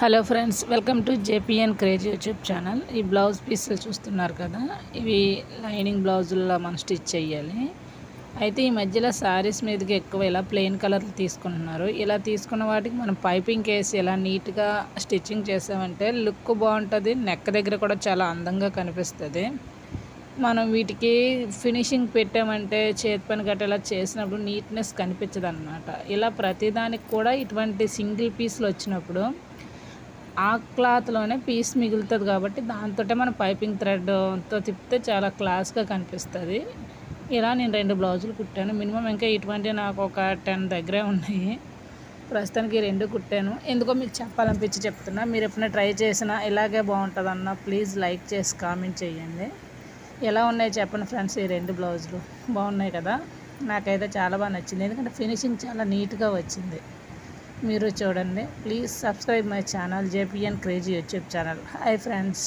Hello friends, welcome to JPN crazy YouTube channel. ఈ blouse పీసులు చూస్తున్నారు కదా, ఇవి లైనింగ్ బ్లౌజుల్లో మనం స్టిచ్ చేయాలి. అయితే ఈ మధ్యలో శారీస్ మీదకి ఎక్కువ ఇలా ప్లెయిన్ కలర్లు తీసుకుంటున్నారు. ఇలా తీసుకున్న వాటికి మనం పైపింగ్ వేసి ఇలా నీట్గా స్టిచ్చింగ్ చేసామంటే లుక్ బాగుంటుంది. నెక్ దగ్గర కూడా చాలా అందంగా కనిపిస్తుంది. మనం వీటికి ఫినిషింగ్ పెట్టామంటే చేతి పని గట్ట ఇలా చేసినప్పుడు నీట్నెస్ కనిపించదు అనమాట. ఇలా ప్రతిదానికి కూడా ఇటువంటి సింగిల్ పీస్లు వచ్చినప్పుడు ఆ క్లాత్లోనే పీస్ మిగులుతుంది కాబట్టి దాంతో మనం పైపింగ్ థ్రెడ్తో తిప్పితే చాలా క్లాస్గా కనిపిస్తుంది. ఇలా నేను 2 బ్లౌజులు కుట్టాను. మినిమం ఇంకా ఇటువంటి నాకు ఒక 10 దగ్గరే ఉన్నాయి. ప్రస్తుతానికి 2 కుట్టాను. ఎందుకో మీకు చెప్పాలనిపించి చెప్తున్నా. మీరు ఎప్పుడైనా ట్రై చేసినా ఇలాగే బాగుంటుందన్న ప్లీజ్ లైక్ చేసి కామెంట్ చేయండి. ఎలా ఉన్నాయి చెప్పండి ఫ్రెండ్స్. ఈ 2 బ్లౌజులు బాగున్నాయి కదా. నాకైతే చాలా బాగా నచ్చింది, ఎందుకంటే ఫినిషింగ్ చాలా నీట్గా వచ్చింది. మీరు చూడండి. Please subscribe my channel JPN crazy YouTube channel. Hi friends.